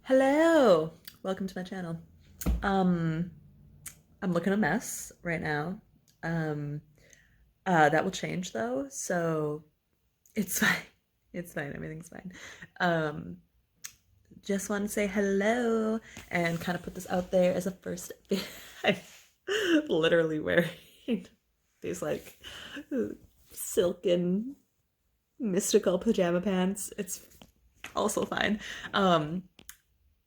Hello, welcome to my channel. Um, I'm looking a mess right now. Um, that will change though, so it's fine. It's fine. Everything's fine. Um, just want to say hello and kind of put this out there as a first. I'm literally wearing these like silken mystical pajama pants. It's also fine. Um,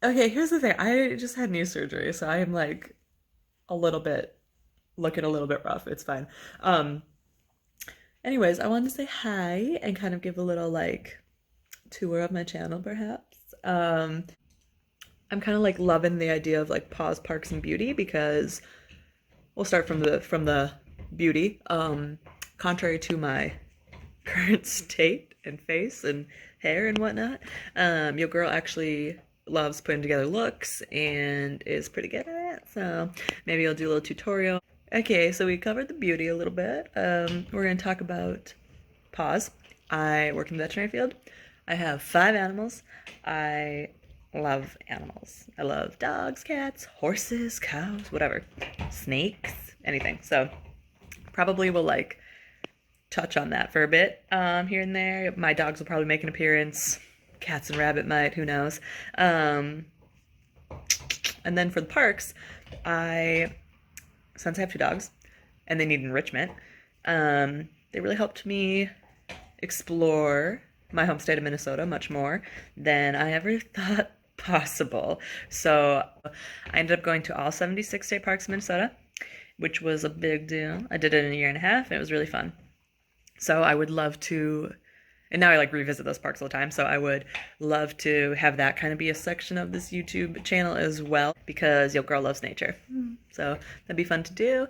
Okay, here's the thing. I just had knee surgery, so I am like a little bit looking a little bit rough. It's fine. Um, Anyways, I wanted to say hi and kind of give a little like tour of my channel, perhaps. I'm kind of like loving the idea of like pause parks and beauty because we'll start from the beauty. Contrary to my current state and face and hair and whatnot, your girl actually loves putting together looks and is pretty good at it. So maybe I'll do a little tutorial. Okay, so we covered the beauty a little bit. We're gonna talk about paws. I work in the veterinary field. I have 5 animals. I love animals. I love dogs, cats, horses, cows, whatever. Snakes, anything. So probably will like touch on that for a bit here and there. My dogs will probably make an appearance. Cats and rabbit might, who knows. And then for the parks, since I have 2 dogs and they need enrichment, they really helped me explore my home state of Minnesota much more than I ever thought possible. So I ended up going to all 76 state parks in Minnesota, which was a big deal. I did it in a year and a half, and it was really fun. So I would love to, and now I like revisit those parks all the time, so I would love to have that kind of be a section of this YouTube channel as well, because your girl loves nature. So that'd be fun to do.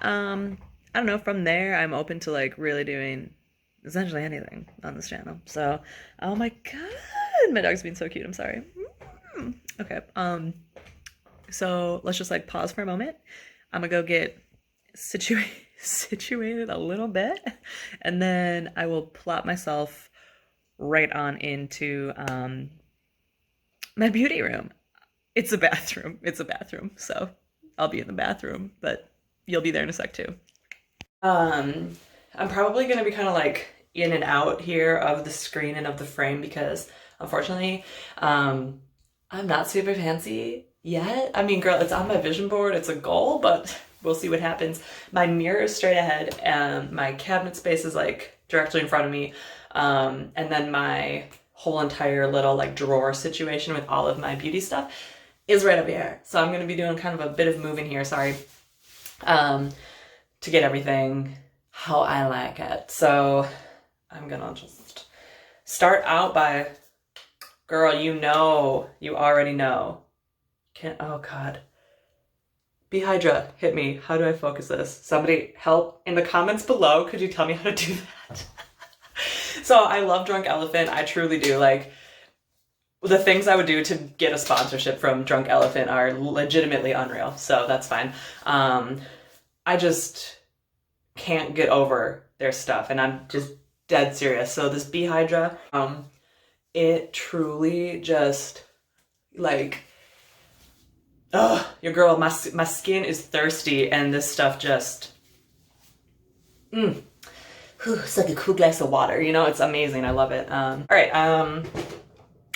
I don't know, from there, I'm open to like really doing essentially anything on this channel. So, oh my god, my dog's being so cute, I'm sorry. Okay, so let's just like pause for a moment. I'm gonna go get situated a little bit, and then I will plop myself right on into my beauty room. It's a bathroom. It's a bathroom. So I'll be in the bathroom, but you'll be there in a sec too. I'm probably gonna be kind of like in and out here of the screen and of the frame because unfortunately, I'm not super fancy yet. I mean, girl, it's on my vision board. It's a goal, but we'll see what happens. My mirror is straight ahead and my cabinet space is like directly in front of me. And then my whole entire little like drawer situation with all of my beauty stuff is right over here. So I'm gonna be doing kind of a bit of moving here, sorry, to get everything how I like it. So I'm gonna just start out by, girl, you already know. Oh God. Behydra, hit me. How do I focus this? Somebody help in the comments below. Could you tell me how to do that? So I love Drunk Elephant. I truly do. Like, the things I would do to get a sponsorship from Drunk Elephant are legitimately unreal. So that's fine. I just can't get over their stuff, and I'm just dead serious. So this Behydra, it truly just like, your girl, my skin is thirsty, and this stuff just, it's like a cool glass of water, you know, it's amazing. I love it. All right,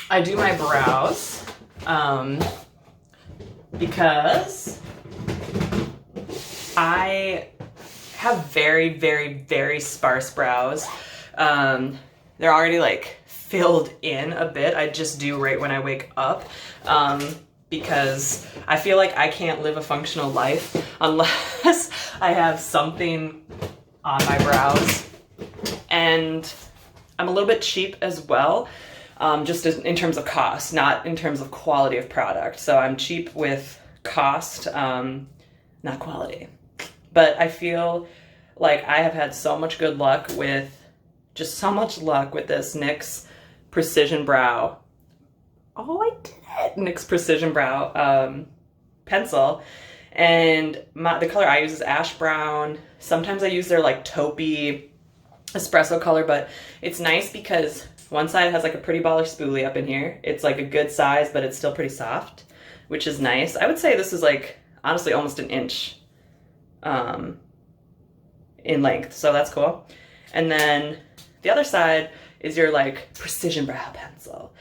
I do my brows, because I have very, very, very sparse brows. They're already like filled in a bit. I just do right when I wake up. Because I feel like I can't live a functional life unless I have something on my brows. And I'm a little bit cheap as well, just in terms of cost, not in terms of quality of product. So I'm cheap with cost, not quality. But I feel like I have had so much good luck with, just so much luck with this NYX Precision Brow. Oh, I did it! NYX Precision Brow pencil. And the color I use is ash brown. Sometimes I use their like taupey espresso color, but it's nice because One side has like a pretty baller spoolie up in here. It's like a good size, but it's still pretty soft, which is nice. I would say this is like, honestly, almost an inch in length, so that's cool. And then the other side is your like precision brow pencil.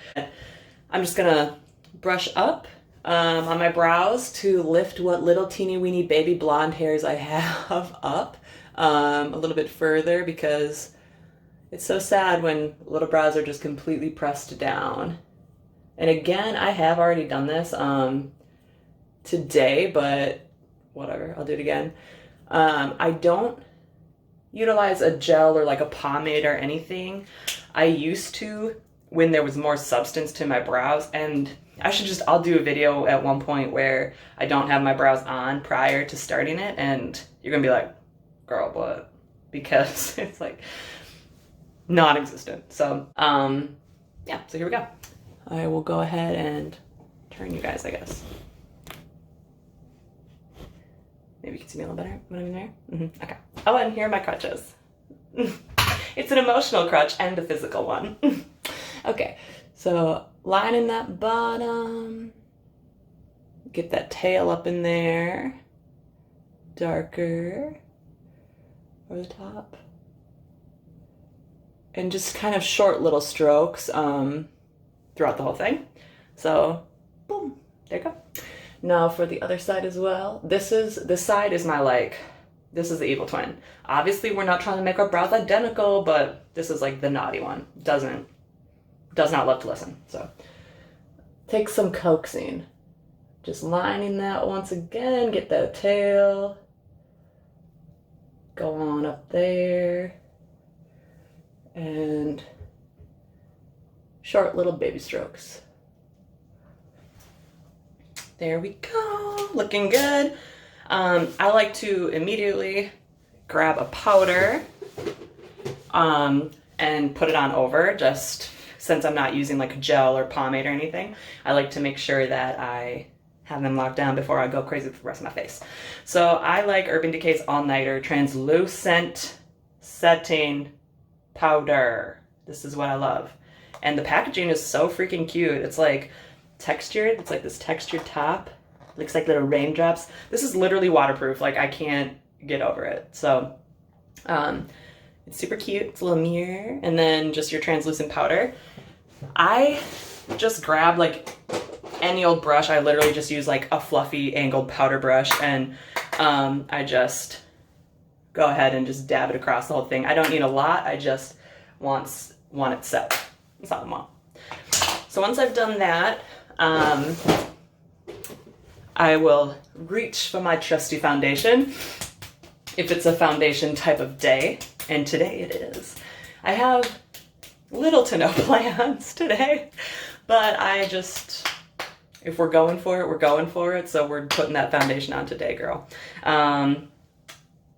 I'm just gonna brush up on my brows to lift what little teeny weeny baby blonde hairs I have up a little bit further, because it's so sad when little brows are just completely pressed down. And again, I have already done this today, but whatever, I'll do it again. I don't utilize a gel or like a pomade or anything. I used to when there was more substance to my brows, and I'll do a video at one point where I don't have my brows on prior to starting it, and you're gonna be like, girl, what? Because it's like non-existent. So yeah, so here we go. I will go ahead and turn you guys, I guess. Maybe you can see me a little better when I'm in there. Okay. Oh, and here are my crutches. It's an emotional crutch and a physical one. Okay, so lining that bottom. Get that tail up in there. Darker over the top. And just kind of short little strokes throughout the whole thing. So, boom, there you go. Now for the other side as well. This side is my like, this is the evil twin. Obviously we're not trying to make our brows identical, but this is like the naughty one. Does not love to listen. So take some coaxing. Just lining that once again, get that tail. Go on up there. And short little baby strokes. There we go, looking good. I like to immediately grab a powder and put it on over, just since I'm not using like a gel or pomade or anything. I like to make sure that I have them locked down before I go crazy with the rest of my face. So I like Urban Decay's All Nighter Translucent Setting Powder. This is what I love. And the packaging is so freaking cute. It's like textured. It's like this textured top. Looks like little raindrops. This is literally waterproof. Like I can't get over it. So it's super cute. It's a little mirror. And then just your translucent powder. I just grab like any old brush. I literally just use like a fluffy angled powder brush, and I just go ahead and just dab it across the whole thing. I don't need a lot. I just want it set. That's all I want. So once I've done that, I will reach for my trusty foundation, if it's a foundation type of day, and today it is. I have little to no plans today, but if we're going for it, we're going for it, so we're putting that foundation on today, girl.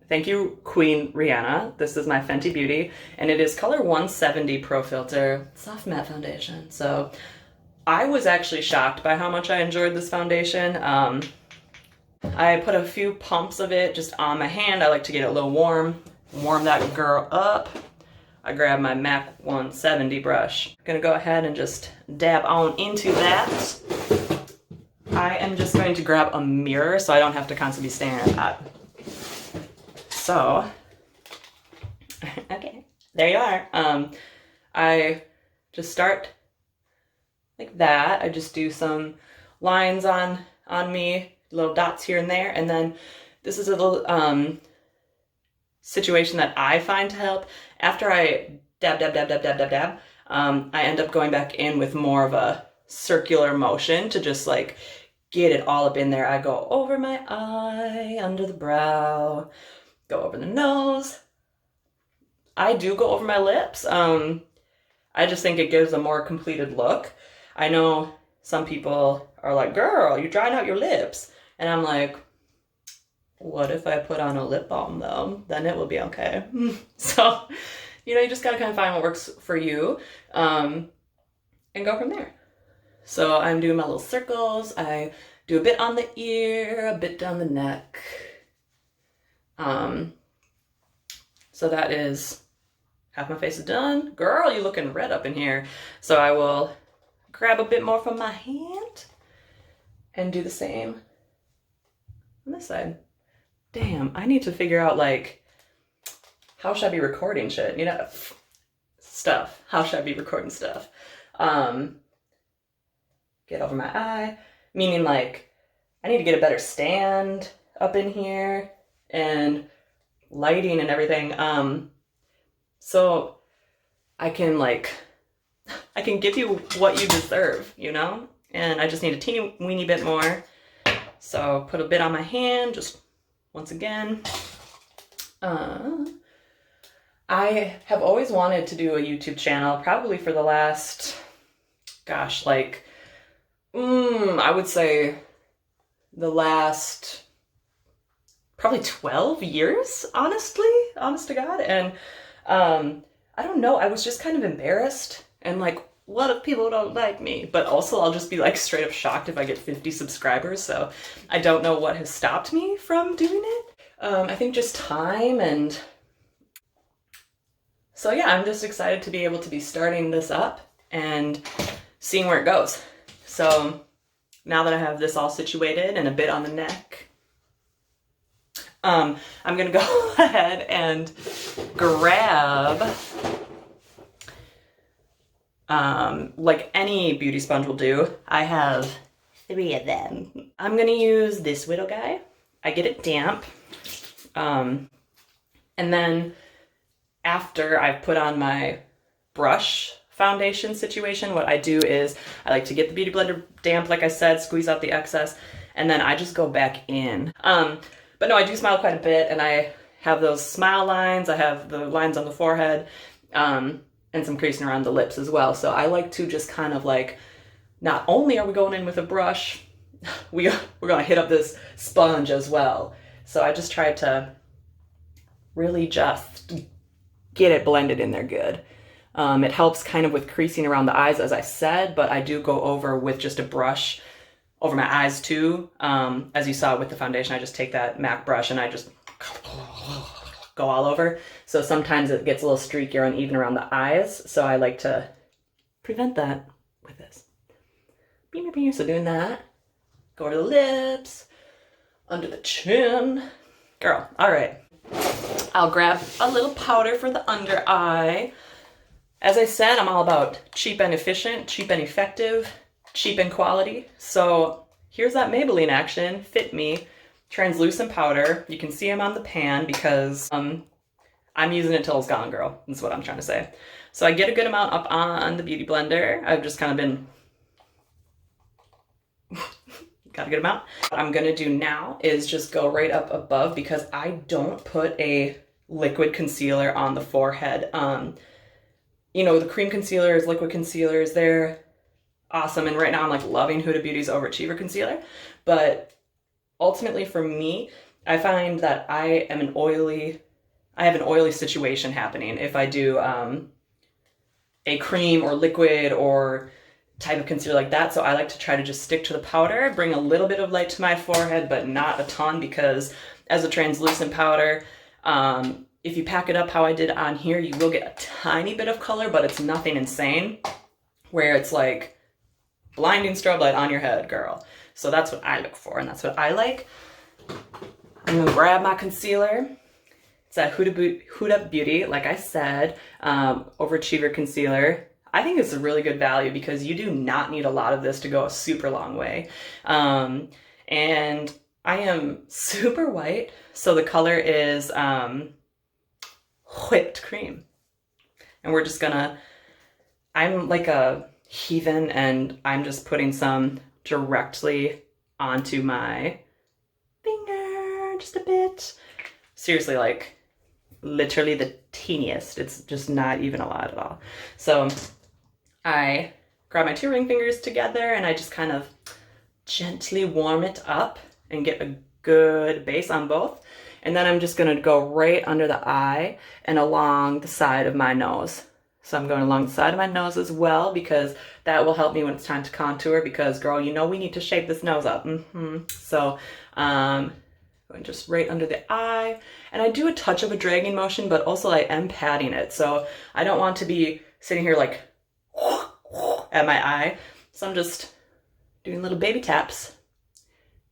Thank you, Queen Rihanna. This is my Fenty Beauty, and it is color 170 Pro Filter Soft Matte Foundation. So I was actually shocked by how much I enjoyed this foundation. I put a few pumps of it just on my hand. I like to get it a little warm that girl up. I grab my MAC 170 brush. I'm gonna go ahead and just dab on into that. I am just going to grab a mirror so I don't have to constantly be staring at that. So, okay, there you are. I just start like that. I just do some lines on me, little dots here and there, and then this is a little situation that I find to help. After I dab, I end up going back in with more of a circular motion to just like get it all up in there. I go over my eye, under the brow, go over the nose. I do go over my lips. I just think it gives a more completed look. I know some people are like, girl, you're drying out your lips. And I'm like, what if I put on a lip balm though? Then it will be okay. So, you just gotta kind of find what works for you and go from there. So I'm doing my little circles. I do a bit on the ear, a bit down the neck. So that is half my face is done. Girl, you looking red up in here. So I will grab a bit more from my hand and do the same on this side. Damn, I need to figure out, like, how should I be recording shit? You know, stuff. How should I be recording stuff? Get over my eye. Meaning, like, I need to get a better stand up in here and lighting and everything. So I can, like, I can give you what you deserve, you know? And I just need a teeny weeny bit more. So put a bit on my hand, just once again. I have always wanted to do a YouTube channel, probably for the last, gosh, like, I would say the last probably 12 years, honestly, honest to God. And I don't know, I was just kind of embarrassed and like, what if people don't like me? But also I'll just be like straight up shocked if I get 50 subscribers. So I don't know what has stopped me from doing it. I think just time. And so yeah, I'm just excited to be able to be starting this up and seeing where it goes. So now that I have this all situated and a bit on the neck, I'm gonna go ahead and grab, like any beauty sponge will do. I have 3 of them. I'm gonna use this little guy. I get it damp. And then after I've put on my brush foundation situation, what I do is I like to get the Beauty Blender damp, like I said, squeeze out the excess, and then I just go back in. But no, I do smile quite a bit, and I have those smile lines. I have the lines on the forehead, and some creasing around the lips as well. So I like to just kind of like, not only are we going in with a brush, we're gonna hit up this sponge as well. So I just try to really just get it blended in there good. It helps kind of with creasing around the eyes, as I said, but I do go over with just a brush over my eyes too. As you saw with the foundation, I just take that MAC brush and I just go all over. So sometimes it gets a little streaky or uneven around the eyes. So I like to prevent that with this. So doing that, go over the lips, under the chin. Girl, all right. I'll grab a little powder for the under eye. As I said, I'm all about cheap and efficient, cheap and effective, cheap and quality. So here's that Maybelline action, Fit Me, translucent powder. You can see I'm on the pan because I'm using it till it's gone, girl. That's what I'm trying to say. So I get a good amount up on the Beauty Blender. I've just kind of been, got a good amount. What I'm gonna do now is just go right up above because I don't put a liquid concealer on the forehead. You know, the cream concealers, liquid concealers, they're awesome. And right now I'm like loving Huda Beauty's Overachiever Concealer. But ultimately for me, I find that I have an oily situation happening if I do a cream or liquid or type of concealer like that. So I like to try to just stick to the powder, bring a little bit of light to my forehead, but not a ton, because as a translucent powder, if you pack it up how I did on here, you will get a tiny bit of color, but it's nothing insane where it's like blinding strobe light on your head, girl. So that's what I look for, and that's what I like. I'm gonna grab my concealer. It's a Huda Beauty, like I said, Overachiever Concealer. I think it's a really good value because you do not need a lot of this to go a super long way. And I am super white, so the color is whipped cream. And we're just gonna, I'm like a heathen and I'm just putting some directly onto my finger, just a bit. Seriously, like literally the teeniest. It's just not even a lot at all. So I grab my 2 ring fingers together and I just kind of gently warm it up and get a good base on both. And then I'm just gonna go right under the eye and along the side of my nose. So I'm going along the side of my nose as well because that will help me when it's time to contour, because girl, you know we need to shape this nose up. So Going just right under the eye. And I do a touch of a dragging motion, but also I am patting it. So I don't want to be sitting here like at my eye. So I'm just doing little baby taps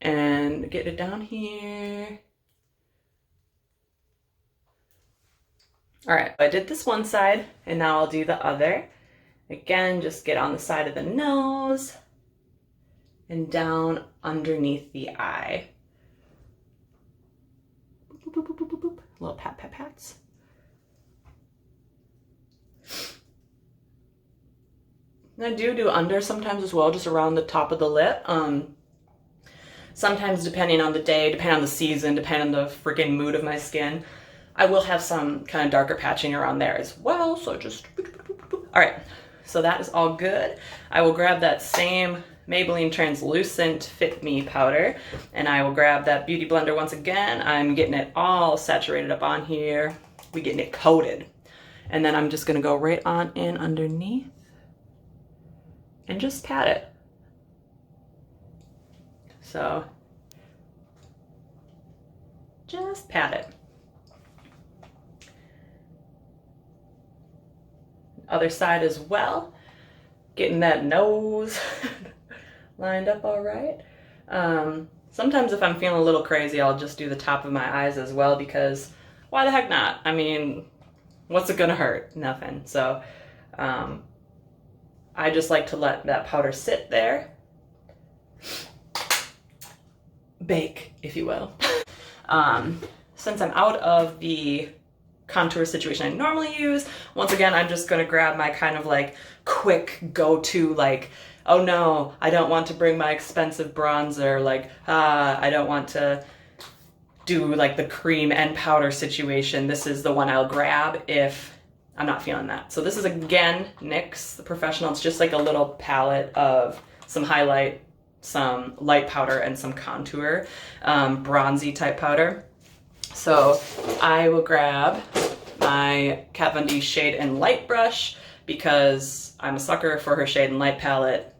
and get it down here. All right, I did this one side and now I'll do the other. Again, just get on the side of the nose and down underneath the eye. Boop, boop, boop, boop, boop, boop. Little pat, pat, pats. And I do under sometimes as well, just around the top of the lip. Sometimes depending on the day, depending on the season, depending on the freaking mood of my skin, I will have some kind of darker patching around there as well. So just, all right. So that is all good. I will grab that same Maybelline Translucent Fit Me powder and I will grab that Beauty Blender once again. I'm getting it all saturated up on here. We're getting it coated. And then I'm just gonna go right on in underneath and just pat it. So just pat it. Other side as well. Getting that nose lined up all right. Sometimes if I'm feeling a little crazy, I'll just do the top of my eyes as well because why the heck not? I mean, what's it gonna hurt? Nothing. So I just like to let that powder sit there. Bake, if you will. Since I'm out of the contour situation I normally use, once again, I'm just gonna grab my kind of like quick go-to, like, oh no, I don't want to bring my expensive bronzer, like, I don't want to do like the cream and powder situation. This is the one I'll grab if I'm not feeling that. So this is again, NYX, the Professional. It's just like a little palette of some highlight, some light powder, and some contour, bronzy type powder. So I will grab my Kat Von D Shade and Light brush because I'm a sucker for her Shade and Light palette.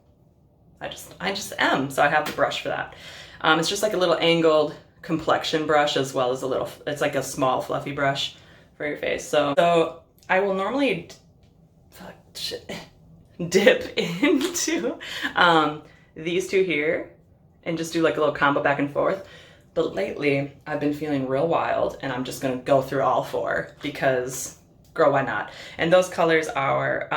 I just am, so I have the brush for that. It's just like a little angled complexion brush as well as a little, it's like a small fluffy brush for your face. So I will normally dip into these two here and just do like a little combo back and forth. But lately, I've been feeling real wild, and I'm just gonna go through all four because, girl, why not? And those colors are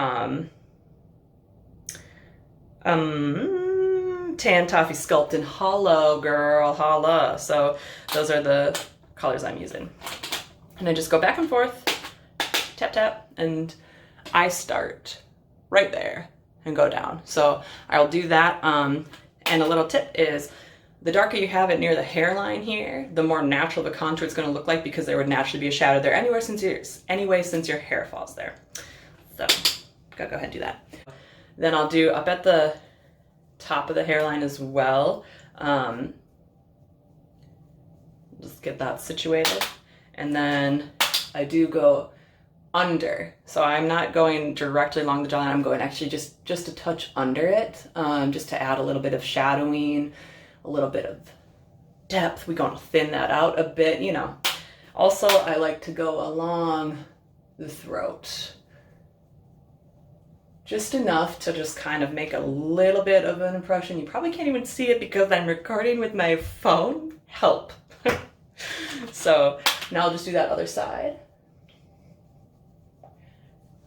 Tan Toffee Sculpt and Hollow, girl, holla. So those are the colors I'm using. And I just go back and forth, tap, tap, and I start right there and go down. So I'll do that. And a little tip is, the darker you have it near the hairline here, the more natural the contour is going to look like because there would naturally be a shadow there anyway since your hair falls there. So, gotta go ahead and do that. Then I'll do up at the top of the hairline as well. Just get that situated. And then I do go under. So I'm not going directly along the jawline, I'm going actually just a touch under it, just to add a little bit of shadowing, a little bit of depth. We're going to thin that out a bit, you know. Also, I like to go along the throat. Just enough to just kind of make a little bit of an impression. You probably can't even see it because I'm recording with my phone. Help. So now I'll just do that other side.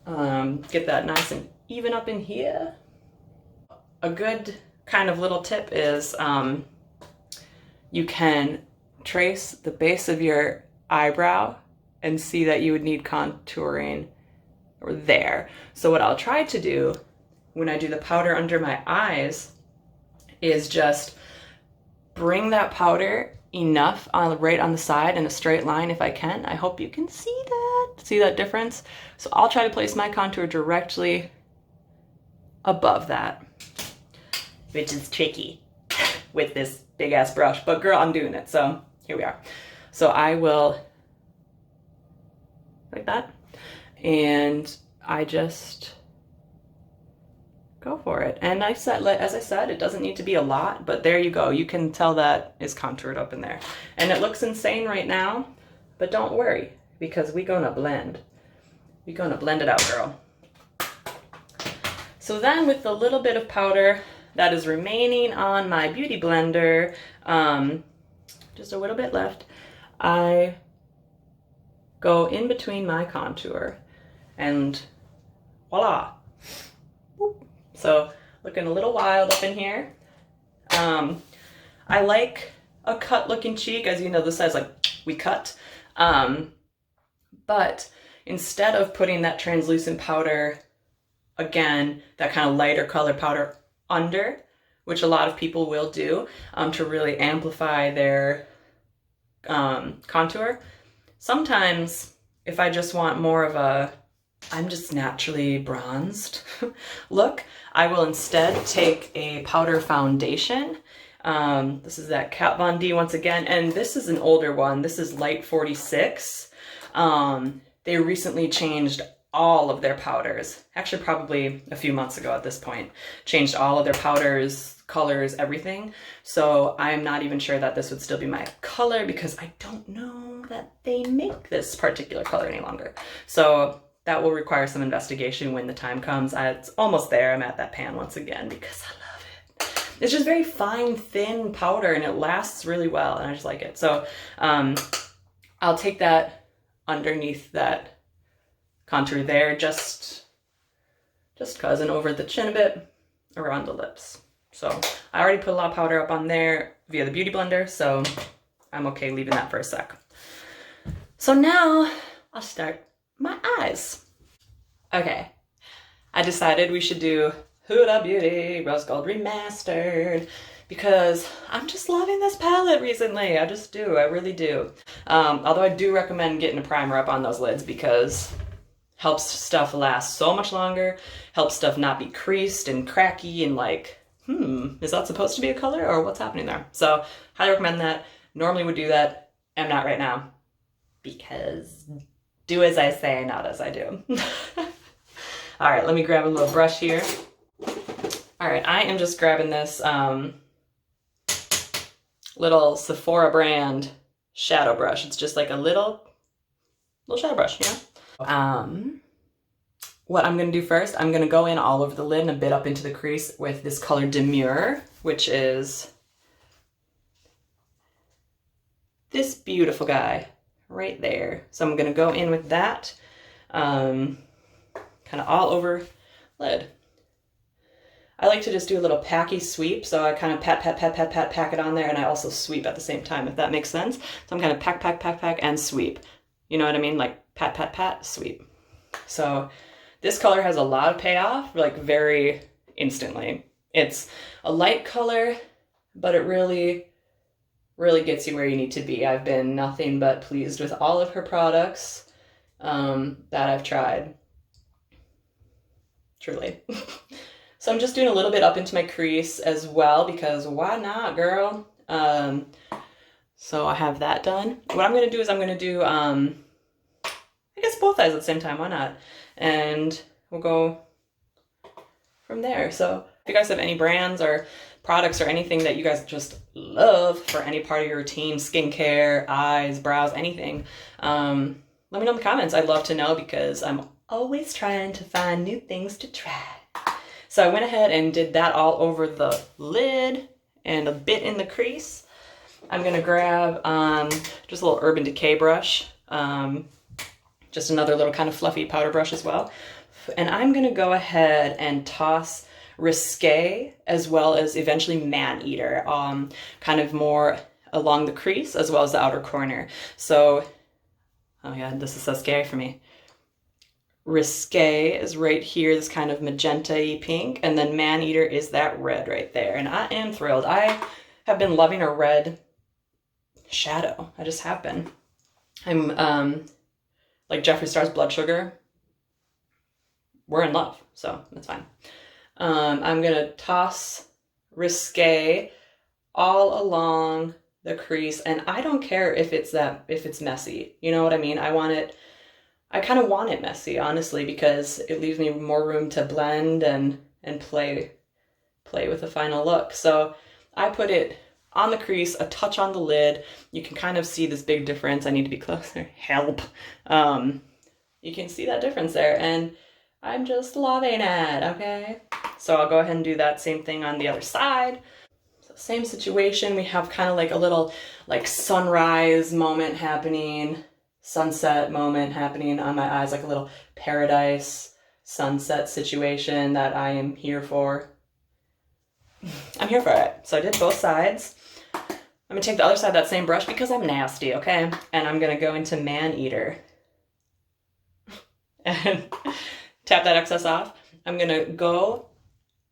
Get that nice and even up in here. A good kind of little tip is you can trace the base of your eyebrow and see that you would need contouring there. So what I'll try to do when I do the powder under my eyes is just bring that powder enough right on the side in a straight line if I can. I hope you can see that difference. So I'll try to place my contour directly above that, which is tricky with this big ass brush, but girl, I'm doing it. So here we are. So I will, like that. And I just go for it. And as I said, it doesn't need to be a lot, but there you go. You can tell that is contoured up in there. And it looks insane right now, but don't worry, because we're gonna blend. We're gonna blend it out, girl. So then with the little bit of powder that is remaining on my beauty blender, just a little bit left, I go in between my contour and voila. So looking a little wild up in here. I like a cut looking cheek. As you know, this says like we cut. But instead of putting that translucent powder, again, that kind of lighter color powder under, which a lot of people will do to really amplify their contour. Sometimes if I just want more of a I'm just naturally bronzed look, I will instead take a powder foundation. This is that Kat Von D once again, and this is an older one. This is Light 46. They recently changed all of their powders, actually probably a few months ago at this point, changed all of their powders, colors, everything. So I'm not even sure that this would still be my color because I don't know that they make this particular color any longer. So that will require some investigation when the time comes. It's almost there. I'm at that pan once again because I love it. It's just very fine, thin powder and it lasts really well and I just like it. So I'll take that underneath that contour there, just cause, and over the chin a bit, around the lips. So I already put a lot of powder up on there via the beauty blender, so I'm okay leaving that for a sec. So now I'll start my eyes. Okay, I decided we should do Huda Beauty Rose Gold Remastered because I'm just loving this palette recently. I just do, I really do. Although I do recommend getting a primer up on those lids because helps stuff last so much longer, helps stuff not be creased and cracky and like, is that supposed to be a color or what's happening there? So highly recommend that. Normally would do that, am not right now because do as I say, not as I do. All right, let me grab a little brush here. All right, I am just grabbing this little Sephora brand shadow brush. It's just like a little shadow brush, you know? What I'm going to do first, I'm going to go in all over the lid and a bit up into the crease with this color Demure, which is this beautiful guy right there. So I'm going to go in with that kind of all over lid. I like to just do a little packy sweep, so I kind of pack it on there, and I also sweep at the same time, if that makes sense. So I'm kind of pack, and sweep. You know what I mean? Like pat, sweep. So this color has a lot of payoff, like very instantly. It's a light color, but it really, really gets you where you need to be. I've been nothing but pleased with all of her products that I've tried. Truly. So I'm just doing a little bit up into my crease as well because why not, girl? So I have that done. What I'm going to do is I'm going to do, I guess both eyes at the same time. Why not? And we'll go from there. So if you guys have any brands or products or anything that you guys just love for any part of your routine, skincare, eyes, brows, anything, let me know in the comments. I'd love to know because I'm always trying to find new things to try. So I went ahead and did that all over the lid and a bit in the crease. I'm going to grab just a little Urban Decay brush, just another little kind of fluffy powder brush as well. And I'm going to go ahead and toss Risque as well as eventually Maneater, kind of more along the crease as well as the outer corner. So, oh yeah, this is so scary for me. Risque is right here, this kind of magenta-y pink, and then Maneater is that red right there. And I am thrilled. I have been loving a red shadow. I just have been. I'm like Jeffree Star's Blood Sugar. We're in love, so that's fine. I'm gonna toss Risque all along the crease, and I don't care if it's messy. You know what I mean? I kind of want it messy, honestly, because it leaves me more room to blend and and play with the final look. So I put it on the crease, a touch on the lid. You can kind of see this big difference. I need to be closer. Help. You can see that difference there, and I'm just loving it, okay? So I'll go ahead and do that same thing on the other side. So same situation, we have kind of like a little like sunrise moment happening, sunset moment happening on my eyes, like a little paradise sunset situation that I am here for. I'm here for it. So I did both sides. I'm gonna take the other side of that same brush because I'm nasty, okay? And I'm gonna go into Man Eater and tap that excess off. I'm gonna go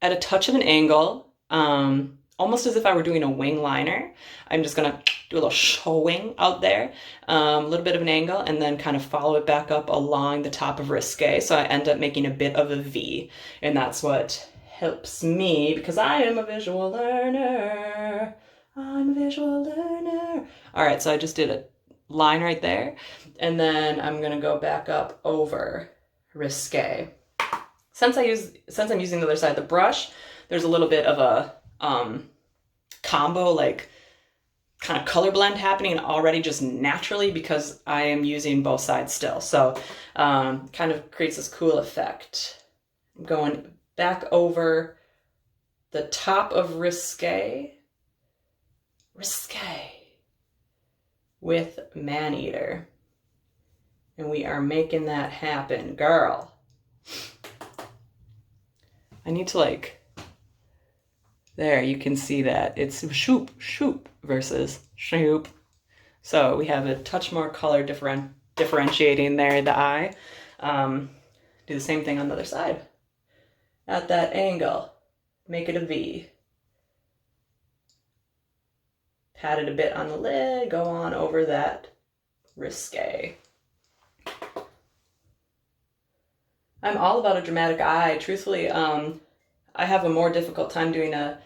at a touch of an angle, almost as if I were doing a wing liner. I'm just gonna do a little showing out there, a little bit of an angle, and then kind of follow it back up along the top of Risque. So I end up making a bit of a V, and that's what helps me because I am a visual learner. I'm a visual learner. All right, so I just did a line right there, and then I'm gonna go back up over Risque. Since I'm using the other side of the brush, there's a little bit of a combo, like kind of color blend happening already just naturally because I am using both sides still. So kind of creates this cool effect. I'm going back over the top of Risque with Man Eater. And we are making that happen, girl. I need to like, there, you can see that it's shoop, shoop versus shoop. So we have a touch more color differentiating there, the eye. Do the same thing on the other side. At that angle, make it a V. Pat it a bit on the lid, go on over that Risque. I'm all about a dramatic eye. Truthfully, I have a more difficult time doing a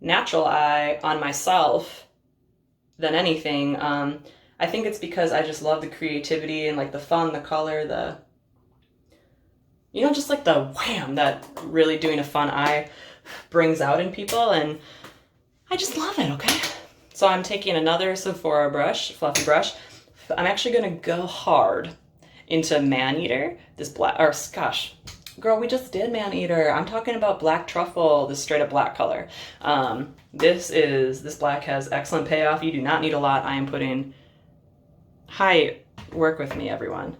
natural eye on myself than anything. I think it's because I just love the creativity and like the fun, the color, the, you know, just like the wham that really doing a fun eye brings out in people, and I just love it, okay? So I'm taking another Sephora brush, fluffy brush. I'm actually gonna go hard into Man Eater, this black, or gosh, girl, we just did Man Eater. I'm talking about black truffle, this straight up black color. This black has excellent payoff. You do not need a lot. I am putting, work with me, everyone.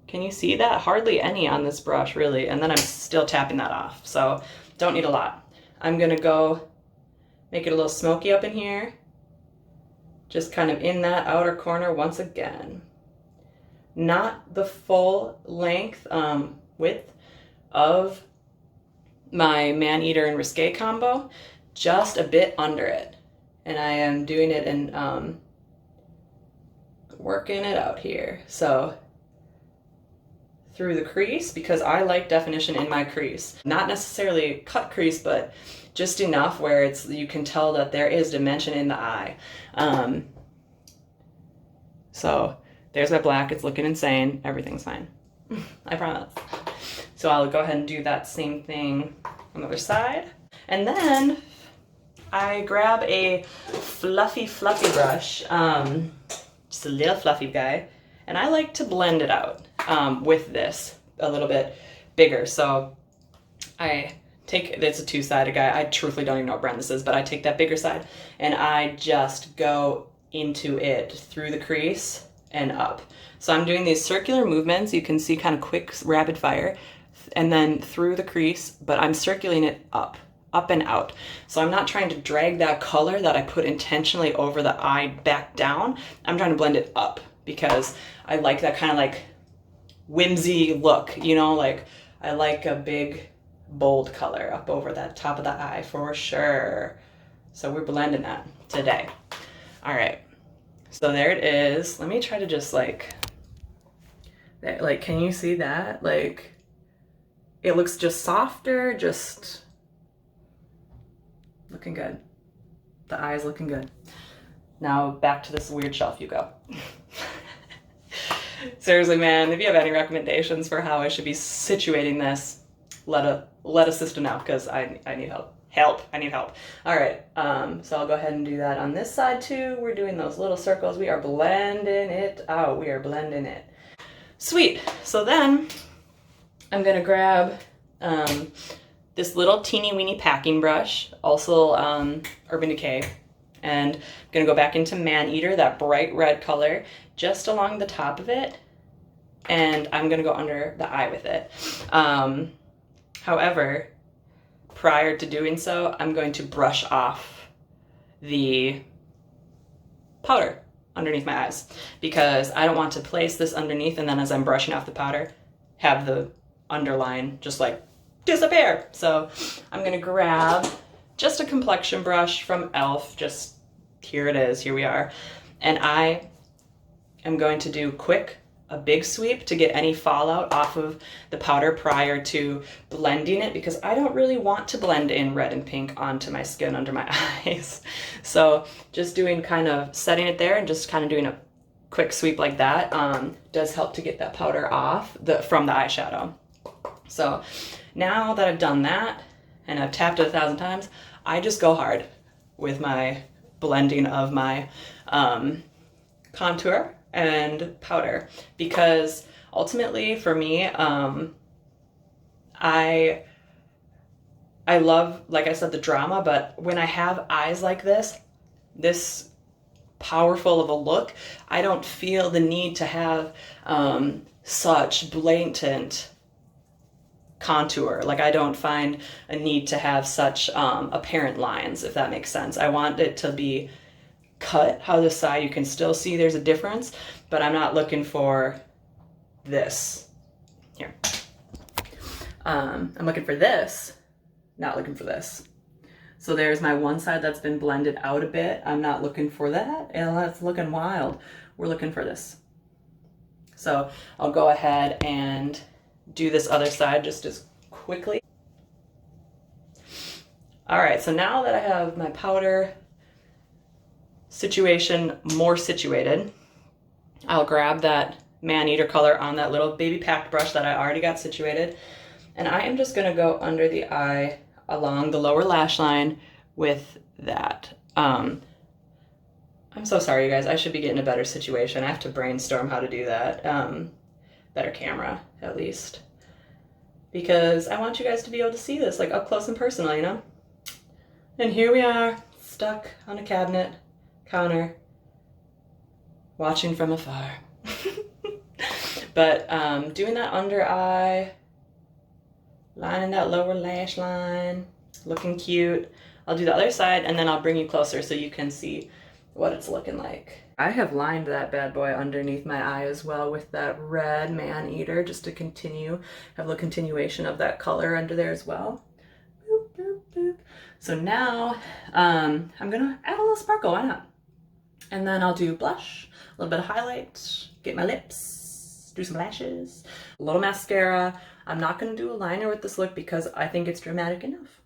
Can you see that? Hardly any on this brush, really. And then I'm still tapping that off. So don't need a lot. I'm gonna go make it a little smoky up in here. Just kind of in that outer corner once again. Not the full length width of my Man Eater and Risque combo, just a bit under it. And I am doing it and working it out here. So through the crease, because I like definition in my crease. Not necessarily cut crease, but just enough where you can tell that there is dimension in the eye. So there's my black, it's looking insane, everything's fine. I promise. So I'll go ahead and do that same thing on the other side. And then I grab a fluffy brush, just a little fluffy guy, and I like to blend it out with this a little bit bigger. So I take, it's a two-sided guy, I truthfully don't even know what brand this is, but I take that bigger side and I just go into it through the crease and up. So I'm doing these circular movements, you can see kind of quick, rapid fire, and then through the crease, but I'm circulating it up and out. So I'm not trying to drag that color that I put intentionally over the eye back down. I'm trying to blend it up because I like that kind of like whimsy look, you know, like I like a big bold color up over that top of the eye for sure. So we're blending that today. All right. So there it is. Let me try to just like, can you see that? Like, it looks just softer, just looking good. The eye's looking good. Now back to this weird shelf you go. Seriously, man, if you have any recommendations for how I should be situating this, let assistant out because I need help. I need help. All right, so I'll go ahead and do that on this side too. We're doing those little circles. We are blending it out. We are blending it. Sweet. So then I'm gonna grab this little teeny weeny packing brush, also Urban Decay, and I'm gonna go back into Maneater, that bright red color, just along the top of it, and I'm gonna go under the eye with it. However, prior to doing so, I'm going to brush off the powder underneath my eyes because I don't want to place this underneath and then as I'm brushing off the powder, have the underline just like disappear. So I'm gonna grab just a complexion brush from e.l.f. Just here it is, here we are. And I am going to do a big sweep to get any fallout off of the powder prior to blending it because I don't really want to blend in red and pink onto my skin under my eyes. So just doing kind of setting it there and just kind of doing a quick sweep like that does help to get that powder off from the eyeshadow. So now that I've done that and I've tapped it 1,000 times, I just go hard with my blending of my contour and powder because ultimately for me, I love, like I said, the drama, but when I have eyes like this powerful of a look, I don't feel the need to have such blatant contour. Like I don't find a need to have such apparent lines, if that makes sense. I want it to be cut how the side you can still see there's a difference, but I'm not looking for this here. I'm looking for this, not looking for this. So there's my one side that's been blended out a bit. I'm not looking for that, and that's looking wild. We're looking for this. So I'll go ahead and do this other side just as quickly. All right, so now that I have my powder situation more situated, I'll grab that Maneater color on that little baby packed brush that I already got situated, and I am just gonna go under the eye along the lower lash line with that. I'm so sorry, you guys. I should be getting a better situation. I have to brainstorm how to do that. Better camera, at least. Because I want you guys to be able to see this, like, up close and personal, you know? And here we are, stuck on a cabinet, counter, watching from afar. But doing that under eye, lining that lower lash line, looking cute. I'll do the other side, and then I'll bring you closer so you can see what it's looking like. I have lined that bad boy underneath my eye as well with that red Maneater, just to continue, have a continuation of that color under there as well. Boop, boop, boop. So now I'm gonna add a little sparkle, why not? And then I'll do blush, a little bit of highlight, get my lips, do some lashes, a little mascara. I'm not gonna do a liner with this look because I think it's dramatic enough.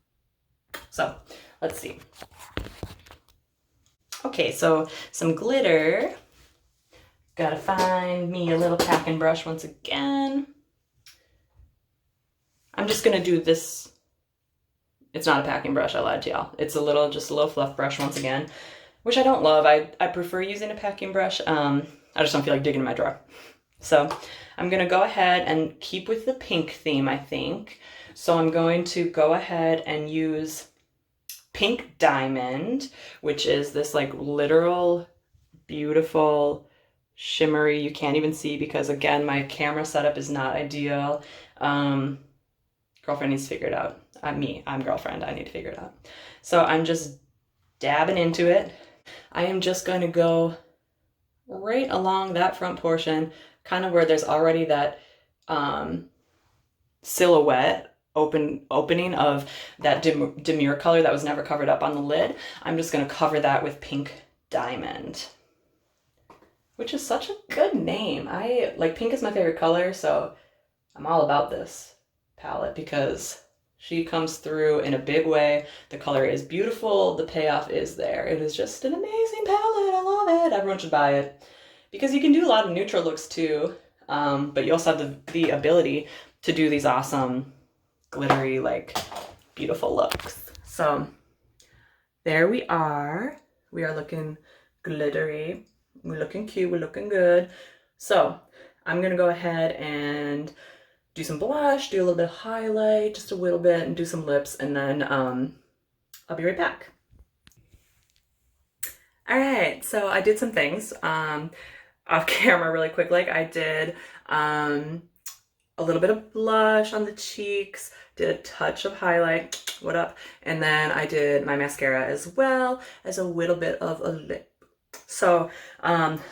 So let's see. Okay, so some glitter. Gotta find me a little packing brush once again. I'm just gonna do this. It's not a packing brush, I lied to y'all. It's just a little fluff brush once again, which I don't love. I prefer using a packing brush. I just don't feel like digging in my drawer. So I'm gonna go ahead and keep with the pink theme, I think. So I'm going to go ahead and use Pink Diamond, which is this like literal beautiful shimmery, you can't even see because again my camera setup is not ideal. Girlfriend needs to figure it out. I'm girlfriend, I need to figure it out. So I'm just dabbing into it. I am just going to go right along that front portion, kind of where there's already that silhouette opening of that demure color that was never covered up on the lid. I'm just going to cover that with Pink Diamond, which is such a good name. Pink is my favorite color, so I'm all about this palette because she comes through in a big way. The color is beautiful. The payoff is there. It is just an amazing palette. I love it. Everyone should buy it because you can do a lot of neutral looks too, but you also have the ability to do these awesome glittery, like beautiful looks. So there we are. We are looking glittery. We're looking cute. We're looking good. So I'm gonna go ahead and do some blush, do a little bit of highlight, just a little bit, and do some lips, and then I'll be right back. All right, so I did some things off camera really quick. Like I did a little bit of blush on the cheeks, did a touch of highlight, what up? And then I did my mascara as well as a little bit of a lip. So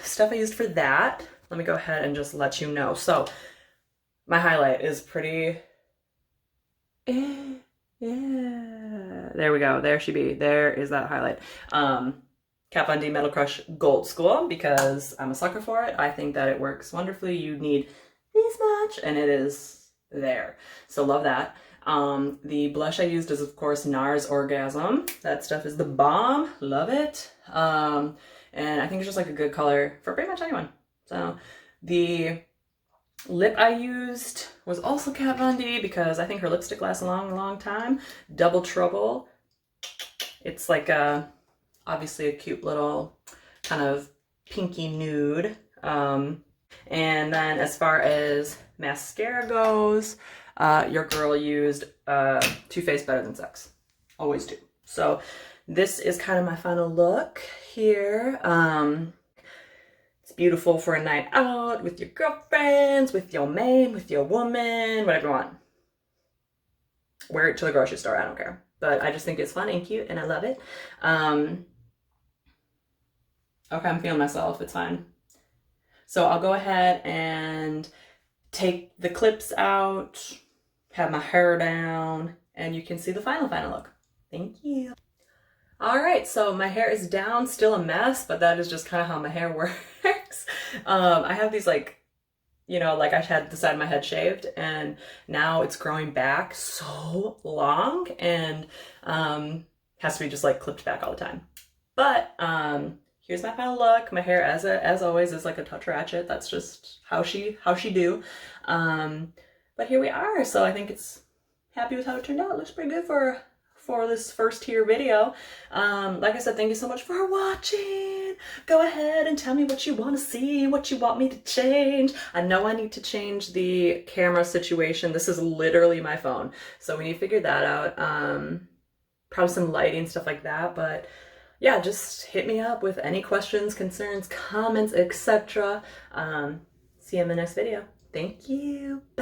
stuff I used for that, let me go ahead and just let you know. So my highlight is pretty, yeah, there we go, there she be, there is that highlight. Kat Von D Metal Crush Gold School, because I'm a sucker for it. I think that it works wonderfully. You need this much and it is there. So love that. The blush I used is of course NARS Orgasm. That stuff is the bomb. Love it. And I think it's just like a good color for pretty much anyone. So the lip I used was also Kat Von D because I think her lipstick lasts a long time. Double Trouble. It's like a obviously a cute little kind of pinky nude. And then as far as mascara goes, your girl used Too Faced Better Than Sex. Always do. So this is kind of my final look here. It's beautiful for a night out with your girlfriends, with your man, with your woman, whatever you want. Wear it to the grocery store, I don't care. But I just think it's fun and cute and I love it. Okay, I'm feeling myself, it's fine. So I'll go ahead and take the clips out, have my hair down, and you can see the final look. Thank you. All right, so my hair is down, still a mess, but that is just kind of how my hair works. I have these like, you know, like I had the side of my head shaved and now it's growing back so long and has to be just like clipped back all the time. But here's my final look. My hair, as always, is like a touch ratchet. That's just how she do. But here we are. So I think it's happy with how it turned out. It looks pretty good for this first tier video. Like I said, thank you so much for watching. Go ahead and tell me what you want to see, what you want me to change. I know I need to change the camera situation. This is literally my phone, so we need to figure that out. Probably some lighting, stuff like that, but yeah, just hit me up with any questions, concerns, comments, etc. See you in the next video. Thank you. Bye.